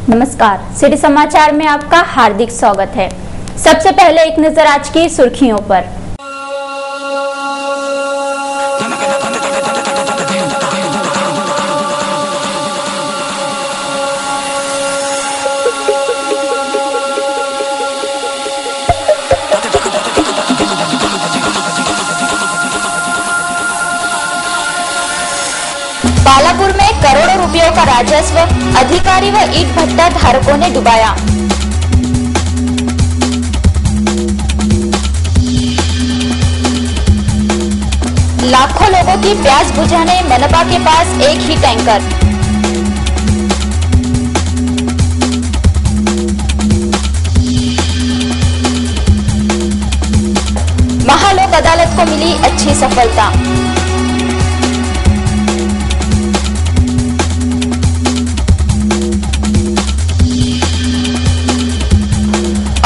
नमस्कार, सिटी समाचार में आपका हार्दिक स्वागत है। सबसे पहले एक नजर आज की सुर्खियों पर। बालापुर में करोड़ों रुपयों का राजस्व अधिकारी व ईंट भट्टा धारकों ने डुबाया। लाखों लोगों की प्यास बुझाने मनपा के पास एक ही टैंकर। महालोक अदालत को मिली अच्छी सफलता।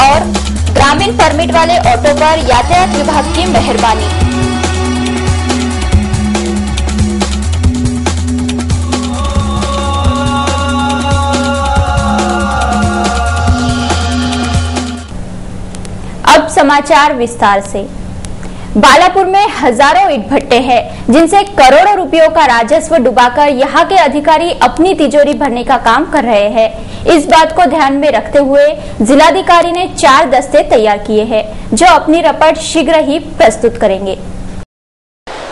और ग्रामीण परमिट वाले ऑटो पर यातायात विभाग की मेहरबानी। अब समाचार विस्तार से। बालापुर में हजारों ईंट भट्टे हैं जिनसे करोड़ों रुपयों का राजस्व डुबाकर यहां के अधिकारी अपनी तिजोरी भरने का काम कर रहे हैं। इस बात को ध्यान में रखते हुए जिलाधिकारी ने 4 दस्ते तैयार किए हैं जो अपनी रिपोर्ट शीघ्र ही प्रस्तुत करेंगे।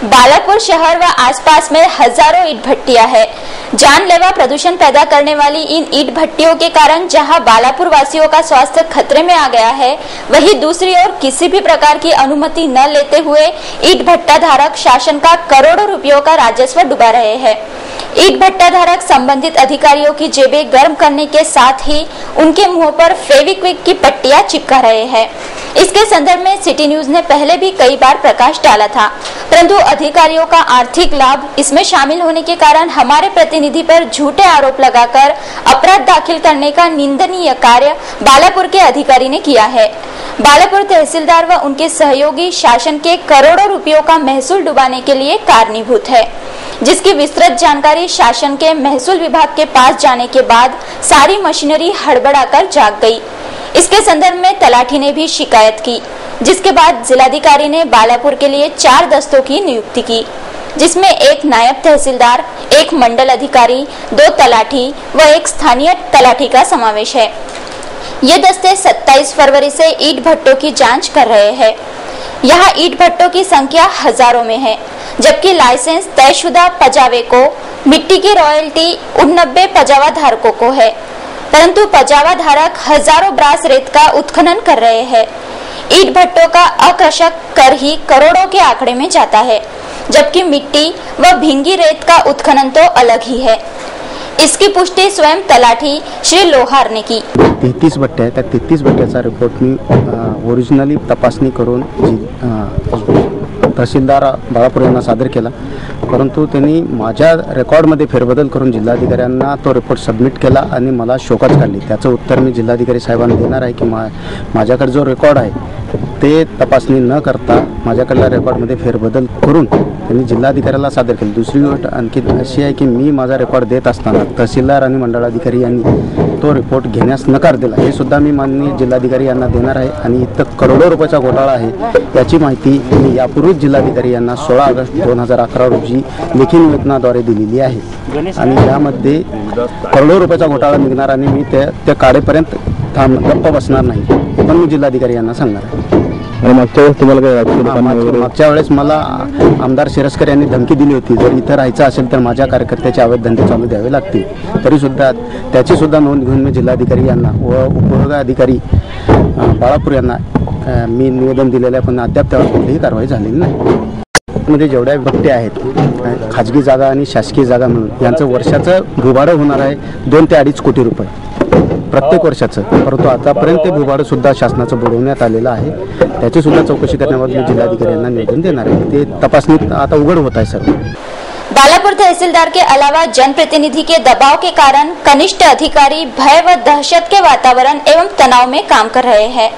बालापुर शहर व आसपास में हजारों ईंट भट्टियां हैं। जानलेवा प्रदूषण पैदा करने वाली इन ईंट भट्टियों के कारण जहां बालापुर वासियों का स्वास्थ्य खतरे में आ गया है, वहीं दूसरी ओर किसी भी प्रकार की अनुमति न लेते हुए ईंट भट्टा धारक शासन का करोड़ों रुपयों का राजस्व डुबा रहे हैं। ईंट भट्टा धारक संबंधित अधिकारियों की जेबें गर्म करने के साथ ही उनके मुंह पर फेविक्विक की पट्टियां चिपका रहे हैं। इसके संदर्भ में सिटी न्यूज ने पहले भी कई बार प्रकाश डाला था, परंतु अधिकारियों का आर्थिक लाभ इसमें शामिल होने के कारण हमारे प्रतिनिधि पर झूठे आरोप लगाकर अपराध दाखिल करने का निंदनीय कार्य बालापुर के अधिकारी ने किया है। बालापुर तहसीलदार व उनके सहयोगी शासन के करोड़ों रुपयों का महसूल डुबाने के लिए कारणीभूत है, जिसकी विस्तृत जानकारी शासन के महसूल विभाग के पास जाने के बाद सारी मशीनरी हड़बड़ाकर जाग गई। इसके संदर्भ में तलाठी ने भी शिकायत की, जिसके बाद जिलाधिकारी ने बालापुर के लिए 4 दस्तों की नियुक्ति की, जिसमें एक नायब तहसीलदार, एक मंडल अधिकारी, 2 तलाठी व एक स्थानीय तलाठी का समावेश है। ये दस्ते 27 फरवरी से ईंट भट्टों की जांच कर रहे हैं। यहाँ ईंट भट्टों की संख्या हजारों में है, जबकि लाइसेंस तयशुदा पजावे को, मिट्टी की रॉयल्टी 89 पजावा धारकों को है, परंतु पजावा धारक हजारों ब्रास रेत का उत्खनन कर रहे हैं। ईंट भट्टों का अकृषक कर ही करोड़ों के आंकड़े में जाता है, जबकि मिट्टी व भींगी रेत का उत्खनन तो अलग ही है। इसकी पुष्टि स्वयं तलाठी श्री लोहार ने की। 33 भट्टे आहेत, त्या 33 भट्ट्याचा रिपोर्ट मी ओरिजिनली तपासणी करून तहसीलदार बाळापूर यांना सादर केला, परंतु त्यांनी माझ्या रेकॉर्डमध्ये फेरबदल करून जिल्हाधिकाऱ्यांना तो रिपोर्ट सबमिट केला आणि मला शोकाज काढली। त्याचं उत्तर मी जिल्हाधिकारी साहेबांना देणार आहे की माझ्याकडे जो रेकॉर्ड आहे ते तपासणी न करता माझ्याकडल्या रेकॉर्डमध्ये फेरबदल करून त्यांनी जिल्हाधिकाऱ्याला सादर केले। दुसरी गोष्ट आणखी अशी आहे की मी माझा रेकॉर्ड देत असताना तहसीलदार आणि मंडळाधिकारी यांनी तो रिपोर्ट घेण्यास नकार दिला। हे सुद्धा मी माननीय जिल्हाधिकारी यांना देणार आहे आणि इथं करोडो रुपयाचा घोटाळा आहे याची माहिती मी यापूर्वीच जिल्हाधिकारी यांना 16 ऑगस्ट 2011 रोजी लेखी निवेदनाद्वारे दिलेली आहे आणि यामध्ये करोडो रुपयाचा घोटाळा निघणार आणि मी ते काढेपर्यंत गप्प बसणार नाही, हे पण मी जिल्हाधिकारी यांना सांगणार आहे। मागच्या वेळेस मला आमदार शिरस्कर यांनी धमकी दिली होती, जर इथं राहायचं असेल तर माझ्या कार्यकर्त्याचे अवैध धंदे चालू द्यावे लागतील। तरी सुद्धा त्याची सुद्धा नोंद घेऊन मी जिल्हाधिकारी यांना व उपविभाग अधिकारी बाळापूर यांना मी निवेदन दिलेलं आहे, पण अद्याप त्यावर कुठलीही कारवाई झालेली नाही। मध्ये जेवढ्या भट्टे आहेत खाजगी जागा आणि शासकीय जागा मिळून यांचं वर्षाचं भूभाडं होणार आहे 2 ते 2.5 कोटी रुपये प्रत्येक वर्षाचं, परंतु आतापर्यंत ते भूभाडं सुद्धा शासनाचं बुडवण्यात आलेलं आहे। त्याची सुद्धा चौकशी करण्याबाबत मी जिल्हाधिकाऱ्यांना निवेदन देणार आहे। ते तपासणीत आता उघड होत आहे सर। बालापुर तहसीलदार के अलावा जनप्रतिनिधि के दबाव के कारण कनिष्ठ अधिकारी भय व दहशत के वातावरण एवं तनाव में काम कर रहे हैं।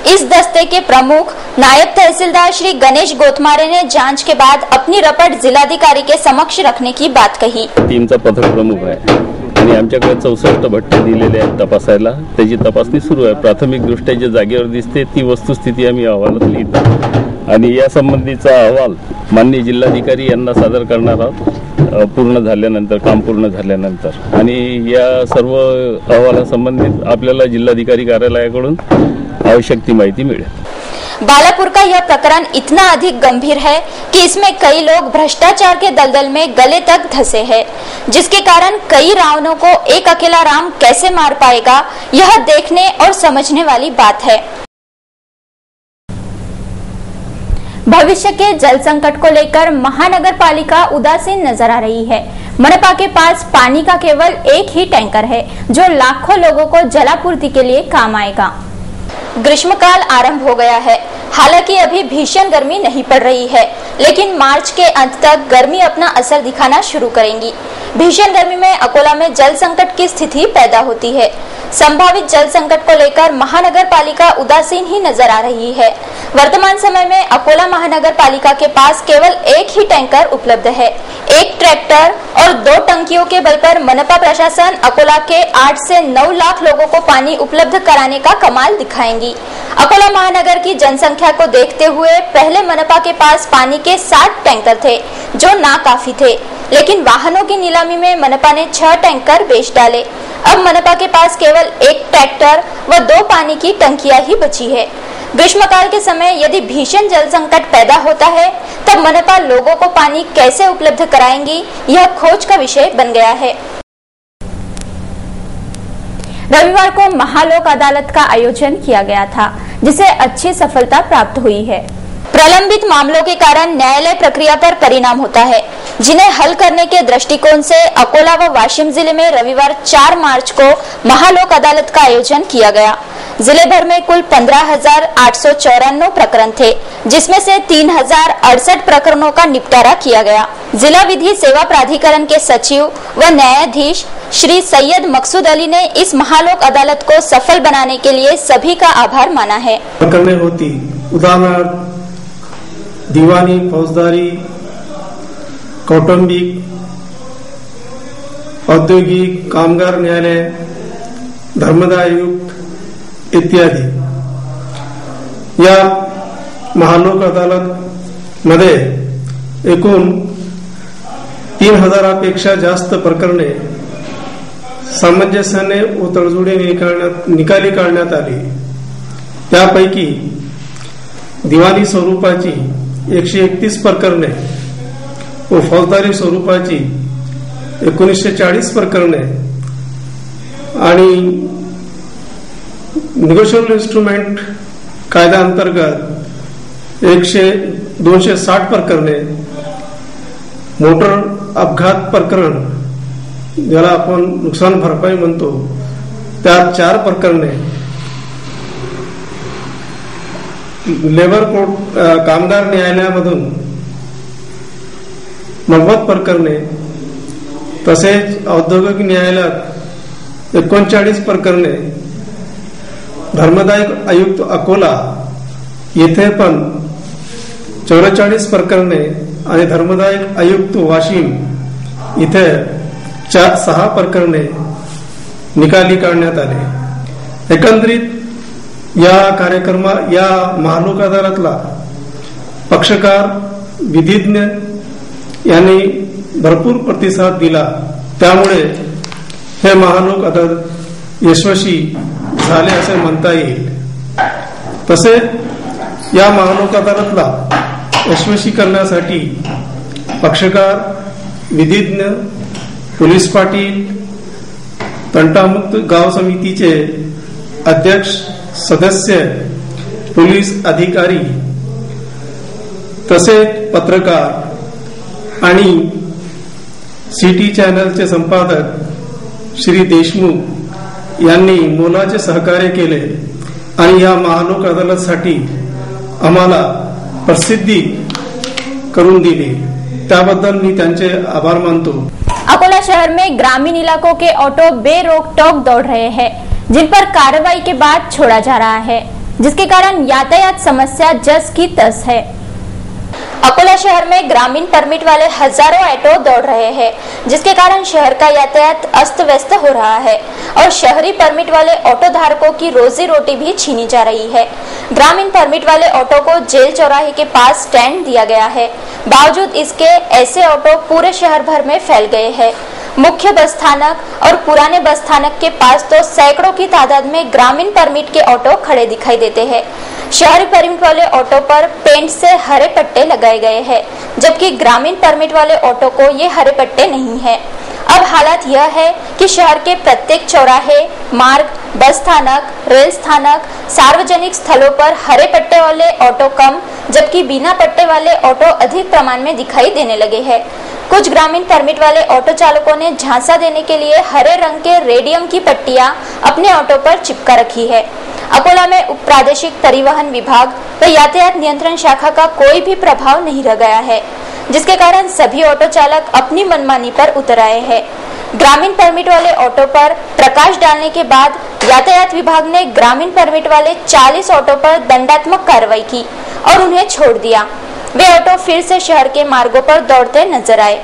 इस दस्ते के प्रमुख नायब तहसीलदार श्री गणेश गोथमारे ने जांच के बाद अपनी रपट जिलाधिकारी के समक्ष रखने की बात कही। टीमचा पथक प्रमुख आहे आणि आमच्याकडे 64 भट्टे दिलेले आहेत तपासायला. त्याची तपासणी सुरू आहे. प्राथमिकदृष्ट्या जे जागेवर दिसते ती वस्तुस्थिती आम्ही अहवालात लिहितो आणि या संबंधीचा अहवाल माननीय जिल्हाधिकारी यांना सादर करणार आहोत पूर्ण झाल्यानंतर, काम पूर्ण झाल्यानंतर. आणि या सर्व अहवालासंबंधित आपल्याला जिल्हाधिकारी कार्यालयाकडून आवश्यक ती माहिती मिळेल. बालापुर का यह प्रकरण इतना अधिक गंभीर है कि इसमें कई लोग भ्रष्टाचार के दलदल में गले तक धंसे हैं, जिसके कारण कई रावणों को एक अकेला राम कैसे मार पाएगा, यह देखने और समझने वाली बात है. भविष्य के जल संकट को लेकर महानगर पालिका उदासीन नजर आ रही है. मनपा के पास पानी का केवल एक ही टैंकर है जो लाखों लोगों को जलापूर्ति के लिए काम आएगा. ग्रीष्मकाल आरंभ हो गया है. हालांकि अभी भीषण गर्मी नहीं पड़ रही है, लेकिन मार्च के अंत तक गर्मी अपना असर दिखाना शुरू करेंगी. भीषण गर्मी में अकोला में जल संकट की स्थिति पैदा होती है. संभावित जल संकट को लेकर महानगर पालिका उदासीन ही नजर आ रही है. वर्तमान समय में अकोला महानगर पालिका के पास केवल एक ही टैंकर उपलब्ध है. एक ट्रैक्टर और 2 टंकियों के बल पर मनपा प्रशासन अकोला के 8 से 9 लाख लोगों को पानी उपलब्ध कराने का कमाल दिखाएंगी. अकोला महानगर की जनसंख्या को देखते हुए पहले मनपा के पास पानी के 60 टैंकर थे जो नाकाफी थे, लेकिन वाहनों की नीलामी में मनपा ने 6 टैंकर बेच डाले. अब मनपा के पास केवल एक ट्रैक्टर व 2 पानी की टंकियां ही बची है. ग्रीष्मकाल के समय यदि भीषण जल संकट पैदा होता है तब मनपा लोगों को पानी कैसे उपलब्ध कराएंगी, यह खोज का विषय बन गया है. रविवार को महालोक अदालत का आयोजन किया गया था, जिसे अच्छी सफलता प्राप्त हुई है. प्रलंबित मामलों के कारण न्यायालय प्रक्रिया पर परिणाम होता है, जिन्हें हल करने के दृष्टिकोण से अकोला व वाशिम जिले में रविवार 4 मार्च को महालोक अदालत का आयोजन किया गया. जिले भर में कुल 15,894 प्रकरण थे, जिसमें से 3,068 प्रकरणों का निपटारा किया गया. जिला विधि सेवा प्राधिकरण के सचिव व न्यायाधीश श्री सैयद मकसूद अली ने इस महालोक अदालत को सफल बनाने के लिए सभी का आभार माना है. प्रकरणे होती, उदाहरणार्थ दिवाणी, फौजदारी, कौटुंबिक, औद्योगिक, कामगार न्यायालय, धर्मदाय आयुक्त इत्यादी. या महालोक अदालत मध्ये एकूण 3,000पेक्षा जास्त प्रकरणे सामंजस्याने व तडजोडीने निकाली काढण्यात आली. त्यापैकी दिवाणी स्वरूपाची 131 प्रकरणे व फौजदारी स्वरूपाची 1940 प्रकरणे आणि निगोशिएबल इन्स्ट्रुमेंट कायदा अंतर्गत 260 प्रकरणे, मोटर अपघात प्रकरण ज्याला आपण नुकसान भरपाई म्हणतो त्यात 4 प्रकरणे, लेबर कोर्ट कामगार न्यायालयामधून 90 प्रकरणे, तसेच औद्योगिक न्यायालयात 39 प्रकरणे, धर्मदाय आयुक्त अकोला येथे पण 44 प्रकरणे आणि धर्मदाय आयुक्त वाशिम इथे 6 प्रकरणे निकाली काढण्यात आले. एकंदरीत या महालोक अदालतला पक्षकार, विधिज्ञ यांनी भरपूर प्रतिसाद दिला. त्यामुळे हे महालोक अदालत यशस्वी झाले असे म्हणता येईल. तसेच या महालोक अदालतला यशस्वी करण्यासाठी पक्षकार, विधिज्ञ, पोलीस पाटील, तंटामुक्त गाव समितीचे अध्यक्ष, सदस्य, पोलीस अधिकारी, तसेच पत्रकार आणि सिटी चॅनलचे संपादक श्री देशमुख यांनी मोलाचे सहकार्य केले आणि या महालोक अदालतसाठी आम्हाला प्रसिद्धी करून दिली. त्याबद्दल मी त्यांचे आभार मानतो. अकोला शहर में ग्रामीण इलाकों के ऑटो बेरोक टोक दौड़ रहे हैं, जिन पर कार्रवाई के बाद छोड़ा जा रहा है, जिसके कारण यातायात समस्या जस की तस है. अकोला शहर में ग्रामीण परमिट वाले हजारों ऑटो दौड़ रहे हैं, जिसके कारण शहर का यातायात अस्त व्यस्त हो रहा है और शहरी परमिट वाले ऑटो धारकों की रोजी रोटी भी छीनी जा रही है। ग्रामीण परमिट वाले ऑटो को जेल चौराहे के पास स्टैंड दिया गया है। बावजूद इसके ऐसे ऑटो पूरे शहर भर में फैल गए हैं। मुख्य बस स्थानक और पुराने बस स्थानक के पास तो सैकड़ों की तादाद में ग्रामीण परमिट के ऑटो खड़े दिखाई देते हैं। शहरी परमिट वाले ऑटो पर पेंट से हरे पट्टे लगाए गए हैं, जबकि ग्रामीण परमिट वाले ऑटो को ये हरे पट्टे नहीं है। अब हालत यह है कि शहर के प्रत्येक चौराहे, मार्ग, बस स्थानक, रेल स्थानक, सार्वजनिक स्थलों पर हरे पट्टे वाले ऑटो कम, जबकि बिना पट्टे वाले ऑटो अधिक प्रमाण में दिखाई देने लगे हैं। कुछ ग्रामीण परमिट वाले ऑटो चालकों ने झांसा देने के लिए हरे रंग के रेडियम की पट्टियां अपने ऑटो पर चिपका रखी है। अकोला में उप प्रादेशिक परिवहन विभाग व यातायात नियंत्रण शाखा का कोई भी प्रभाव नहीं रह गया है, जिसके कारण सभी ऑटो चालक अपनी मनमानी पर उतर आए हैं। ग्रामीण परमिट वाले ऑटो पर प्रकाश डालने के बाद यातायात विभाग ने ग्रामीण परमिट वाले 40 ऑटो पर दंडात्मक कार्रवाई की और उन्हें छोड़ दिया। वे ऑटो फिर से शहर के मार्गों पर दौड़ते नजर आए।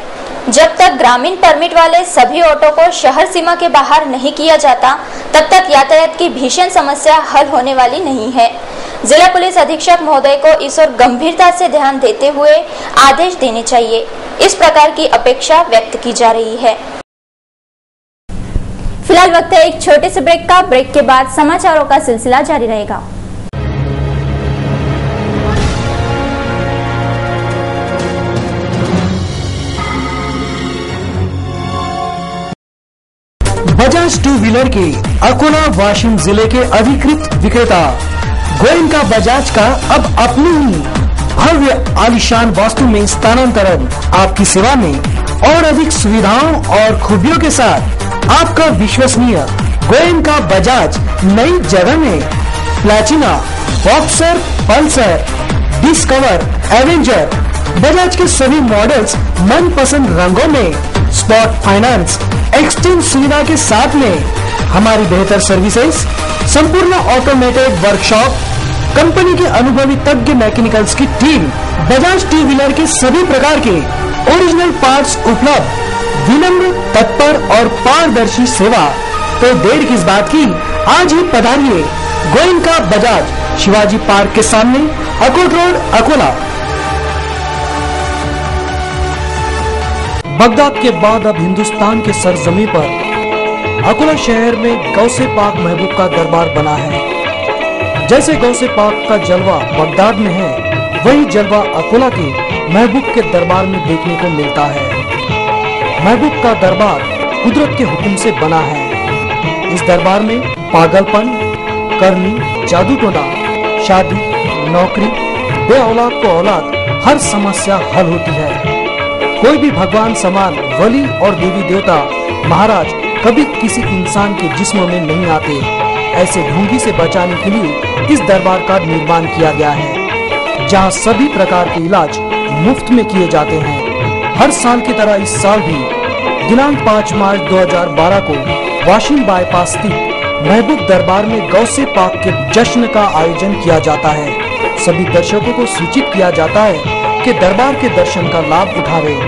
जब तक ग्रामीण परमिट वाले सभी ऑटो को शहर सीमा के बाहर नहीं किया जाता, तब तक यातायात की भीषण समस्या हल होने वाली नहीं है। जिला पुलिस अधीक्षक महोदय को इस ओर गंभीरता से ध्यान देते हुए आदेश देने चाहिए, इस प्रकार की अपेक्षा व्यक्त की जा रही है। फिलहाल वक्त है एक छोटे से ब्रेक का। ब्रेक के बाद समाचारों का सिलसिला जारी रहेगा। बजाज टू व्हीलर के अकोला वाशिम जिले के अधिकृत विक्रेता गोयनका बजाज का अब अपनी ही भव्य आलीशान वास्तु में स्थानांतरण आपकी सेवा में और अधिक सुविधाओं और खूबियों के साथ आपका विश्वसनीय गोयनका बजाज नई जगह में Platina, boxer, Pulsar, discover, Avenger Bajaj के सभी मॉडल्स मनपसंद रंगों में स्पॉट फाइनेंस एक्सचेंज सुविधा के साथ में हमारी बेहतर सर्विसेज, संपूर्ण ऑटोमेटेड वर्कशॉप, कंपनी के अनुभवी तज्ञ मैकेनिकल्स की टीम, बजाज टू व्हीलर के सभी प्रकार के ओरिजिनल पार्ट्स उपलब्ध, विनम्र, तत्पर और पारदर्शी सेवा। तो देर किस बात की, आज ही पधारिए गोयनका बजाज, शिवाजी पार्क के सामने, अकोट रोड, अकोला। बगदाद के बाद अब हिंदुस्तान के सरजमी पर अकोला शहर में गौसे पाक महबूब का दरबार बना है। जैसे गौसे पाक का जलवा बगदाद में है, वही जलवा अकोला के महबूब के दरबार में देखने को मिलता है। महबूब का दरबार कुदरत के हुक्म से बना है। इस दरबार में पागलपन, करनी, जादू टोना, शादी, नौकरी, बे औलाद को औलाद, हर समस्या हल होती है। कोई भी भगवान समान वली और देवी देवता महाराज कभी किसी इंसान के जिस्म में नहीं आते। ऐसे ढोंगी से बचाने के लिए इस दरबार का निर्माण किया गया है, जहां सभी प्रकार के इलाज मुफ्त में किए जाते हैं। हर साल की तरह इस साल भी दिनांक 5 मार्च 2012 को वाशिम बाईपास स्थित महबूब दरबार में गौसे पाक के जश्न का आयोजन किया जाता है। सभी दर्शकों को सूचित किया जाता है कि दरबार के दर्शन का लाभ उठावे।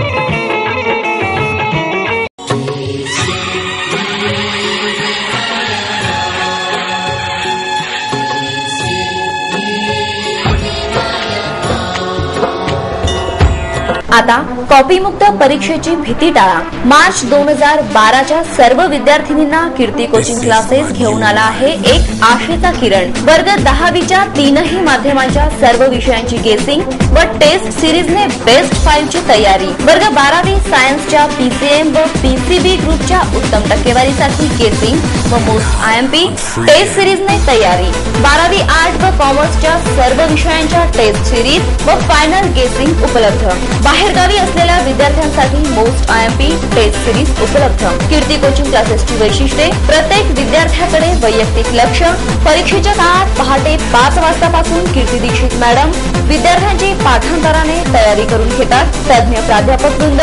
आता कॉपीमुक्त परीक्षेची भीती टाळा। मार्च 2012च्या सर्व विद्यार्थिनींना कीर्ती कोचिंग क्लासेस घेऊन आला आहे एक आशेचा किरण। वर्ग 10वीच्या तीनही माध्यमांच्या सर्व विषयांची गेसिंग व टेस्ट सिरीजने बेस्ट फाईलची तयारी। वर्ग 12वी सायन्सच्या पीसीएम व पीसीबी ग्रुपच्या उत्तम टक्केवारीसाठी गेसिंग व मोस्ट आयएमपी टेस्ट सिरीजने तयारी। 12वी आर्ट व कॉमर्सच्या सर्व विषयांच्या टेस्ट सिरीज व फायनल गेसिंग उपलब्ध। बाहेरगावी असलेल्या विद्यार्थ्यांसाठी मोस्ट IMP टेस्ट सिरीज उपलब्ध। कीर्ती कोचिंग क्लासेसची वैशिष्ट्ये, प्रत्येक विद्यार्थ्याकडे वैयक्तिक लक्ष। परीक्षेच्या काळात पहाटे 5 वाजतापासून कीर्ती दीक्षित मॅडम विद्यार्थ्यांची पाठांतराने तयारी करून घेतात। तज्ञ प्राध्यापक वृंद,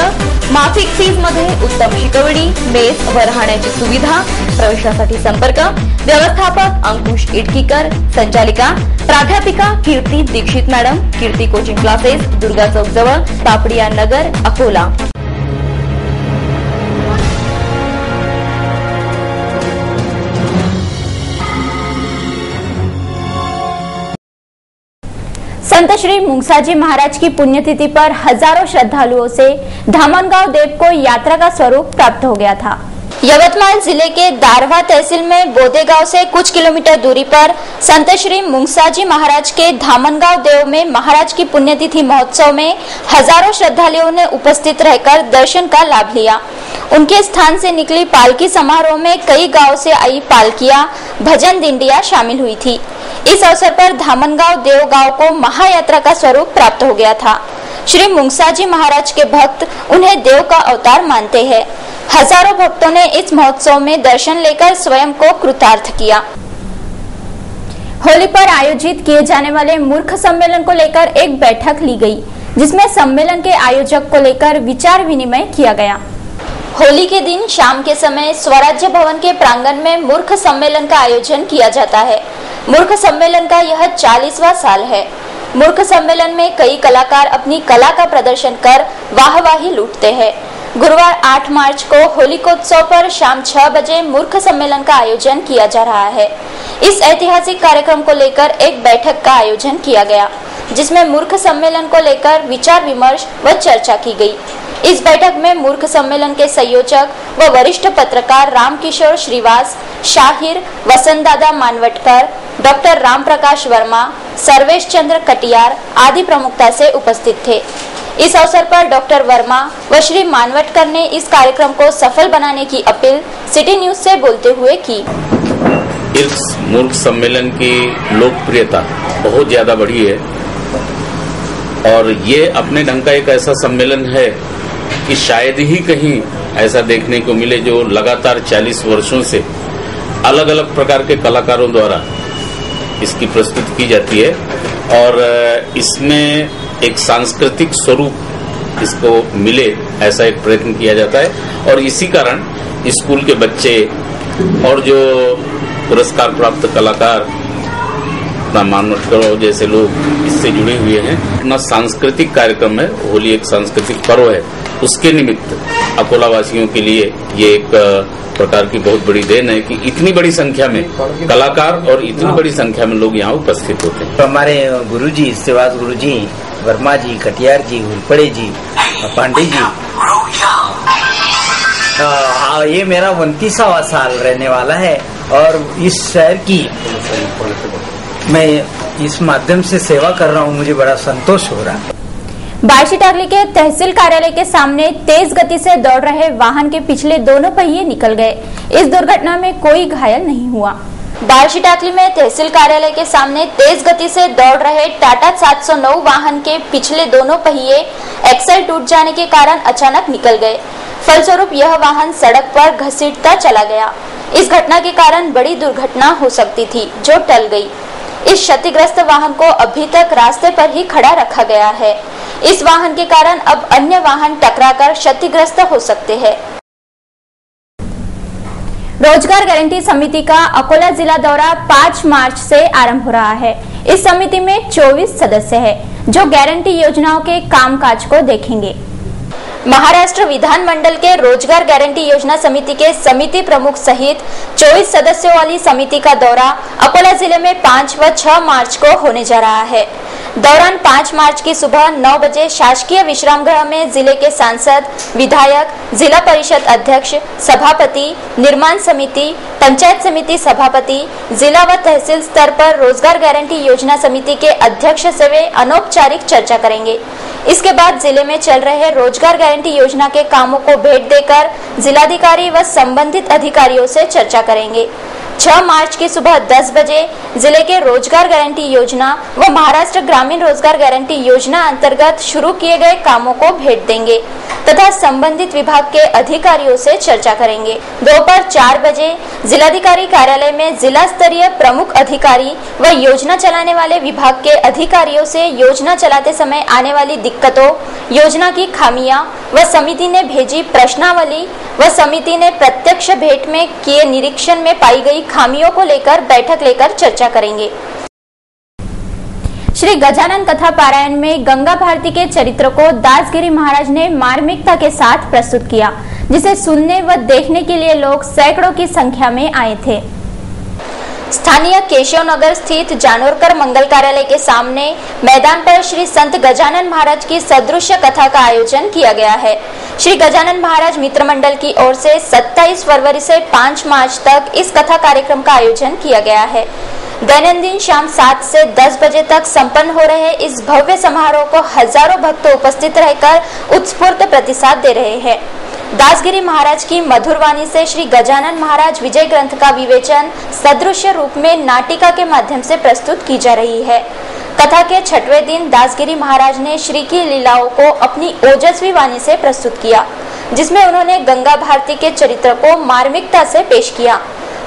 माफिक फीज मध्ये उत्तम शिकवणी, मेस व राहण्याची सुविधा। प्रवेशासाठी संपर्क व्यवस्थापक अंकुश इटकीकर, संचालिका प्राध्यापिका कीर्ती दीक्षित मॅडम, कीर्ती कोचिंग क्लासेस, दुर्गा चौक जवळ, तापडिया नगर, अकोला। संत श्री मुंगसाजी महाराज की पुण्यतिथि पर हजारों श्रद्धालुओं से धामनगांव देव को यात्रा का स्वरूप प्राप्त हो गया था। यवतमाल जिले के दारवा तहसील में बोदे गांव से कुछ किलोमीटर दूरी पर संत श्री मुंगसाजी महाराज के धामनगांव देव में महाराज की पुण्यतिथि महोत्सव में हजारों श्रद्धालुओं ने उपस्थित रहकर दर्शन का लाभ लिया। उनके स्थान से निकली पालकी समारोह में कई गांव से आई पालकियां, भजन दिंडिया शामिल हुई थी। इस अवसर पर धामनगांव देव गांव को महायात्रा का स्वरूप प्राप्त हो गया था। श्री मुंगसाजी महाराज के भक्त उन्हें देव का अवतार मानते हैं। हजारों भक्तों ने इस महोत्सव में दर्शन लेकर स्वयं को कृतार्थ किया। होली पर आयोजित किए जाने वाले मूर्ख सम्मेलन को लेकर एक बैठक ली गई, जिसमें सम्मेलन के आयोजक को लेकर विचार विनिमय किया गया। होली के दिन शाम के समय स्वराज्य भवन के प्रांगण में मूर्ख सम्मेलन का आयोजन किया जाता है। मूर्ख सम्मेलन का यह 40वां साल है। मूर्ख सम्मेलन में कई कलाकार अपनी कला का प्रदर्शन कर वाहवाही लूटते हैं। गुरुवार 8 मार्च को होलिकोत्सव पर शाम 6 बजे मूर्ख सम्मेलन का आयोजन किया जा रहा है। इस ऐतिहासिक कार्यक्रम को लेकर एक बैठक का आयोजन किया गया, जिसमें मूर्ख सम्मेलन को लेकर विचार विमर्श व चर्चा की गई। इस बैठक में मूर्ख सम्मेलन के संयोजक व वरिष्ठ पत्रकार रामकिशोर श्रीवास, शाहिर वसंत दादा मानवटकर, डॉक्टर राम प्रकाश वर्मा, सर्वेश चंद्र कटियार आदि प्रमुखता से उपस्थित थे। इस अवसर पर डॉक्टर वर्मा व श्री मानवटकर ने इस कार्यक्रम को सफल बनाने की अपील सिटी न्यूज से बोलते हुए की। इस मूर्ख सम्मेलन की लोकप्रियता बहुत ज्यादा बढ़ी है और ये अपने ढंग का एक ऐसा सम्मेलन है कि शायद ही कहीं ऐसा देखने को मिले, जो लगातार 40 वर्षों से अलग अलग प्रकार के कलाकारों द्वारा इसकी प्रस्तुति की जाती है और इसमें एक सांस्कृतिक स्वरूप इसको मिले, ऐसा एक प्रयत्न किया जाता है। और इसी कारण स्कूल के बच्चे और जो पुरस्कार प्राप्त कलाकार, मानवटकर जैसे लोग इससे जुड़े हुए हैं। अपना सांस्कृतिक कार्यक्रम है, होली एक सांस्कृतिक पर्व है, उसके निमित्त अकोला वासियों के लिए ये एक प्रकार की बहुत बड़ी देन है कि इतनी बड़ी संख्या में कलाकार और इतनी बड़ी संख्या में लोग यहाँ उपस्थित होते हैं। तो हमारे गुरुजी, सेवाज गुरुजी, वर्मा जी, कटियार जी, हुलपड़े जी, पांडे जी, ये मेरा 29वां साल रहने वाला है और इस शहर की मैं इस माध्यम से सेवा कर रहा हूँ। मुझे बड़ा संतोष हो रहा है। बार्शी टाकली के तहसील कार्यालय के सामने तेज गति से दौड़ रहे वाहन के पिछले दोनों पहिए निकल गए। इस दुर्घटना में कोई घायल नहीं हुआ। बार्शी टाकली में तहसील कार्यालय के सामने तेज गति से दौड़ रहे टाटा 709 वाहन के पिछले दोनों पहिए एक्सल टूट जाने के कारण अचानक निकल गए। फलस्वरूप यह वाहन सड़क पर घसीटता चला गया। इस घटना के कारण बड़ी दुर्घटना हो सकती थी, जो टल गई। इस क्षतिग्रस्त वाहन को अभी तक रास्ते पर ही खड़ा रखा गया है। इस वाहन के कारण अब अन्य वाहन टकराकर क्षतिग्रस्त हो सकते हैं। रोजगार गारंटी समिति का अकोला जिला दौरा 5 मार्च से आरंभ हो रहा है। इस समिति में 24 सदस्य हैं, जो गारंटी योजनाओं के कामकाज को देखेंगे। महाराष्ट्र विधानमंडल के रोजगार गारंटी योजना समिति के समिति प्रमुख सहित 24 सदस्यों वाली समिति का दौरा अकोला जिले में 5 व 6 मार्च को होने जा रहा है। दौरान 5 मार्च की सुबह 9 बजे शासकीय विश्राम गृह में जिले के सांसद, विधायक, जिला परिषद अध्यक्ष, सभापति, निर्माण समिति, पंचायत समिति सभापति, जिला व तहसील स्तर पर रोजगार गारंटी योजना समिति के अध्यक्ष से वे अनौपचारिक चर्चा करेंगे। इसके बाद जिले में चल रहे रोजगार गारंटी योजना के कामों को भेंट देकर जिलाधिकारी व संबंधित अधिकारियों से चर्चा करेंगे। 6 मार्च की सुबह 10 बजे जिले के रोजगार गारंटी योजना व महाराष्ट्र ग्रामीण रोजगार गारंटी योजना अंतर्गत शुरू किए गए कामों को भेंट देंगे तथा संबंधित विभाग के अधिकारियों से चर्चा करेंगे। दोपहर 4 बजे जिलाधिकारी कार्यालय में जिला स्तरीय प्रमुख अधिकारी व योजना चलाने वाले विभाग के अधिकारियों से योजना चलाते समय आने वाली दिक्कतों, योजना की खामियां व समिति ने भेजी प्रश्नावली व समिति ने प्रत्यक्ष भेंट में किए निरीक्षण में पाई गई खामियों को लेकर बैठक लेकर चर्चा करेंगे। श्री गजानन कथा पारायण में गंगा भारती के चरित्र को दासगिरी महाराज ने मार्मिकता के साथ प्रस्तुत किया, जिसे सुनने व देखने के लिए लोग सैकड़ों की संख्या में आए थे। स्थानीय केशव नगर स्थित जानोरकर मंगल कार्यालय के सामने मैदान पर श्री संत गजानन महाराज की सदृश्य कथा का आयोजन किया गया है। श्री गजानन महाराज मित्र मंडल की ओर से 27 फरवरी से 5 मार्च तक इस कथा कार्यक्रम का आयोजन किया गया है। दैनंदिन शाम 7 से 10 बजे तक संपन्न हो रहे इस भव्य समारोह को हजारों भक्त उपस्थित रहकर उत्स्फूर्त प्रतिसाद दे रहे हैं। दासगिरी महाराज की मधुर वाणी से श्री गजानन महाराज विजय ग्रंथ का विवेचन सदृश्य रूप में नाटिका के माध्यम से प्रस्तुत की जा रही है। कथा के 6वें दिन दासगिरी महाराज ने श्री की लीलाओं को अपनी ओजस्वी वाणी से प्रस्तुत किया, जिसमें उन्होंने गंगा भारती के चरित्र को मार्मिकता से पेश किया।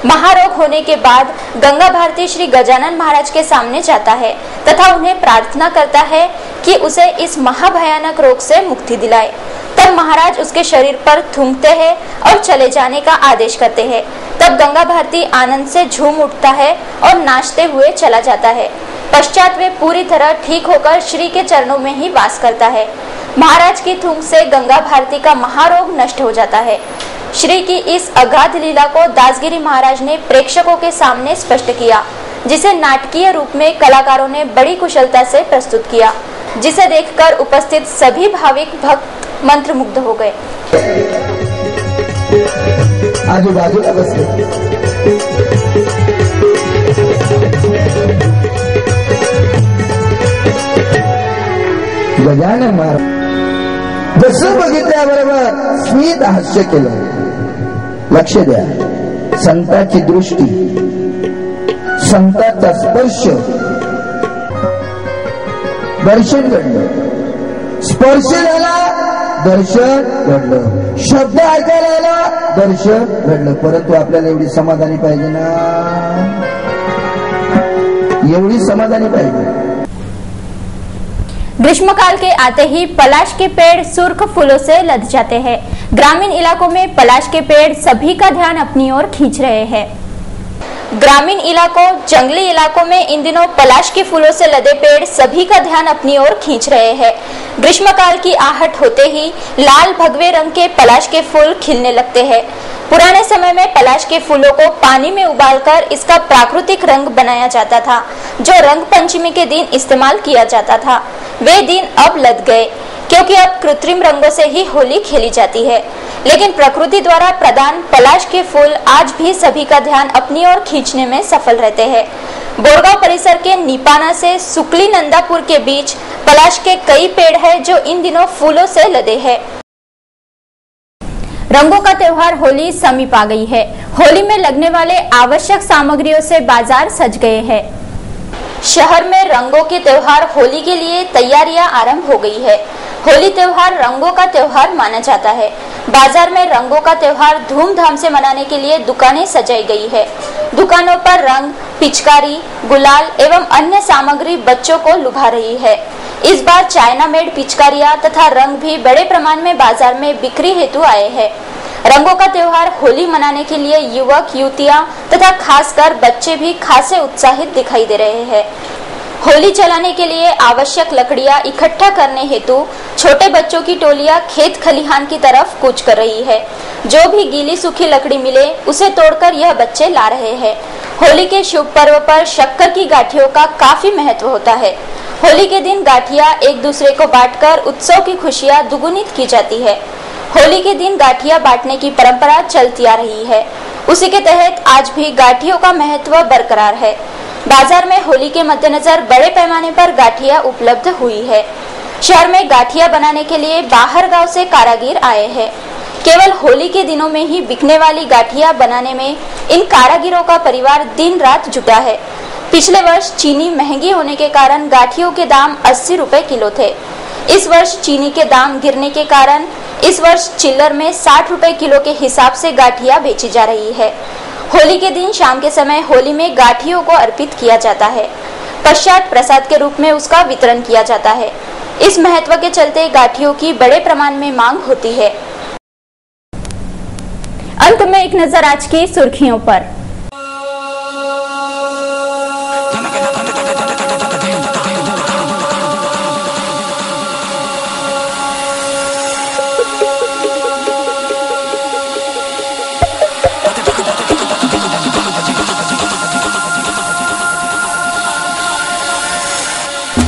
महारोग होने के बाद गंगा भारती श्री गजानन महाराज के सामने जाता है तथा उन्हें प्रार्थना करता है कि उसे इस महाभयानक रोग से मुक्ति दिलाए। तब महाराज उसके शरीर पर थूकते हैं और चले जाने का आदेश करते हैं। तब गंगा भारती आनंद से झूम उठता है और नाचते हुए चला जाता है। पश्चात वे पूरी तरह ठीक होकर श्री के चरणों में ही वास करता है। महाराज की थूक से गंगा भारती का महारोग नष्ट हो जाता है। श्री की इस अगाध लीला को दासगिरी महाराज ने प्रेक्षकों के सामने स्पष्ट किया, जिसे नाटकीय रूप में कलाकारों ने बड़ी कुशलता से प्रस्तुत किया, जिसे देखकर उपस्थित सभी भाविक भक्त मंत्रमुग्ध हो गए। आजूबाजूला बसले गजानन महाराज जसं बघितल्याबरोबर स्मित हास्य केलं। लक्ष द्या, संताची दृष्टी, संताचा स्पर्श, दर्शन घडलं, स्पर्श झाला, दर्शन घडलं, शब्द ऐकायला आला, दर्शन घडलं। परंतु आपल्याला एवढी समाधानी पाहिजे ना, एवढी समाधानी पाहिजे। ग्रीष्मकाल के आते ही पलाश के पेड़ सुर्ख फूलों से लद जाते हैं। ग्रामीण इलाकों में पलाश के पेड़ सभी का ध्यान अपनी ओर खींच रहे हैं। ग्रामीण इलाकों, जंगली इलाकों में इन दिनों पलाश के फूलों से लदे पेड़ सभी का ध्यान अपनी ओर खींच रहे हैं। ग्रीष्मकाल की आहट होते ही लाल भगवे रंग के पलाश के फूल खिलने लगते हैं। पुराने समय में पलाश के फूलों को पानी में उबालकर इसका प्राकृतिक रंग बनाया जाता था, जो रंग पंचमी के दिन इस्तेमाल किया जाता था। वे दिन अब लद गए, क्योंकि अब कृत्रिम रंगों से ही होली खेली जाती है। लेकिन प्रकृति द्वारा प्रदान पलाश के फूल आज भी सभी का ध्यान अपनी ओर खींचने में सफल रहते हैं। बोरगांव परिसर के निपाना से सुकली नंदापुर के बीच पलाश के कई पेड़ हैं, जो इन दिनों फूलों से लदे हैं। रंगों का त्योहार होली समीप आ गई है। होली में लगने वाले आवश्यक सामग्रियों से बाजार सज गए हैं। शहर में रंगों के त्योहार होली के लिए तैयारियां आरंभ हो गई है। होली त्योहार रंगों का त्योहार माना जाता है। बाजार में रंगों का त्योहार धूमधाम से मनाने के लिए दुकानें सजाई गई है। दुकानों पर रंग, पिचकारी, गुलाल एवं अन्य सामग्री बच्चों को लुभा रही है। इस बार चाइना मेड पिचकारियां तथा रंग भी बड़े प्रमाण में बाजार में बिक्री हेतु आए हैं। रंगों का त्योहार होली मनाने के लिए युवक युवतियां तथा खासकर बच्चे भी खासे उत्साहित दिखाई दे रहे हैं। होली जलाने के लिए आवश्यक लकड़ियां इकट्ठा करने हेतु छोटे बच्चों की टोलियां खेत खलिहान की तरफ कूच कर रही है। जो भी गीली सूखी लकड़ी मिले उसे तोड़कर यह बच्चे ला रहे हैं। होली के शुभ पर्व पर शक्कर की गाठियों का काफी महत्व होता है। होली के दिन गाठियां एक दूसरे को बांटकर उत्सव की खुशियां दुगुनित की जाती है। होली के दिन गाठियां बांटने की परंपरा चलती आ रही है। उसी के तहत आज भी गाठियों का महत्व बरकरार है। बाजार में होली के मद्देनजर बड़े पैमाने पर गाठियां उपलब्ध हुई है। शहर में गाठियां बनाने के लिए बाहर गांव से कारागिर आए हैं। केवल होली के दिनों में ही बिकने वाली गाठियां बनाने में इन कारागिरों का परिवार दिन रात जुटा है। पिछले वर्ष चीनी महंगी होने के कारण गाठियों के दाम 80 रुपए किलो थे। इस वर्ष चीनी के दाम गिरने के कारण इस वर्ष चिल्लर में 60 रुपए किलो के हिसाब से गाठियां बेची जा रही है। होली के दिन शाम के समय होली में गाठियों को अर्पित किया जाता है, पश्चात प्रसाद के रूप में उसका वितरण किया जाता है। इस महत्व के चलते गाठियों की बड़े प्रमाण में मांग होती है। अंत में एक नजर आज की सुर्खियों पर।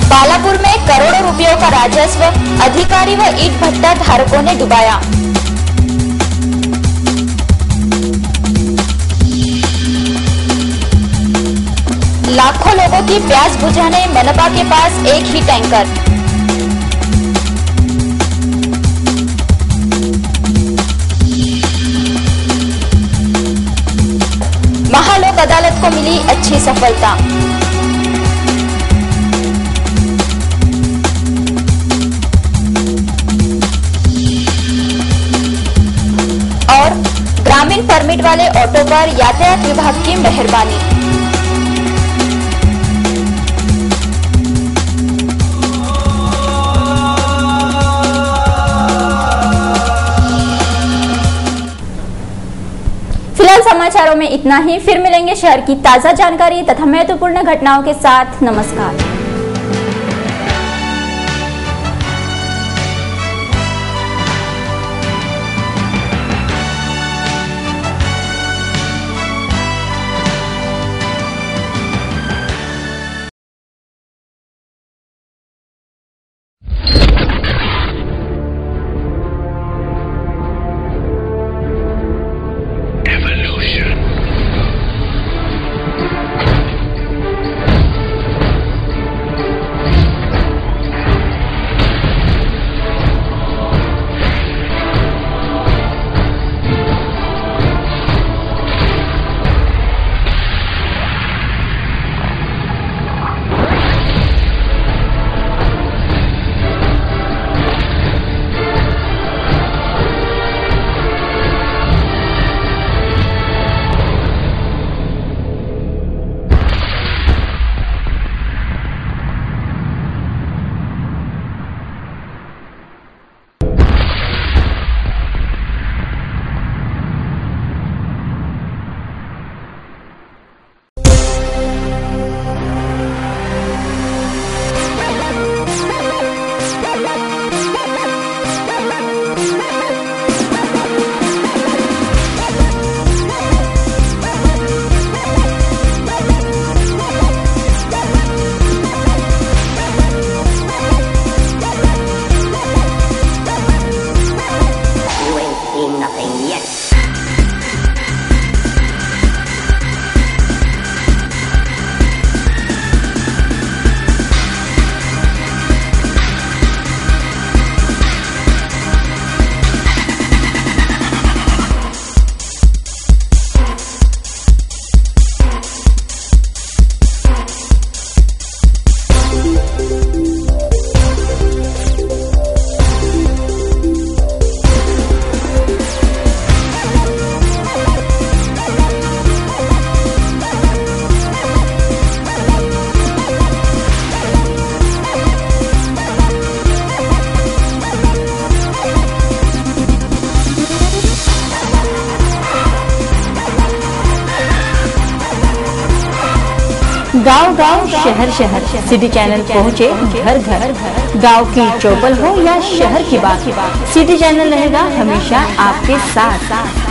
बालापुर में करोड़ों रुपयों का राजस्व अधिकारी व ईंट भट्टा धारकों ने डुबाया। लाखों लोगों की प्यास बुझाने मनपा के पास एक ही टैंकर। महालोक अदालत को मिली अच्छी सफलता। और ग्रामीण परमिट वाले ऑटो पर यातायात विभाग की मेहरबानी। फिलहाल समाचारों में इतना ही। फिर मिलेंगे शहर की ताजा जानकारी तथा महत्वपूर्ण घटनाओं के साथ। नमस्कार। गांव गांव शहर शहर सिटी चैनल पहुँचे घर घर। गांव की चौपल हो या शहर की बात, सिटी चैनल रहेगा हमेशा आपके साथ।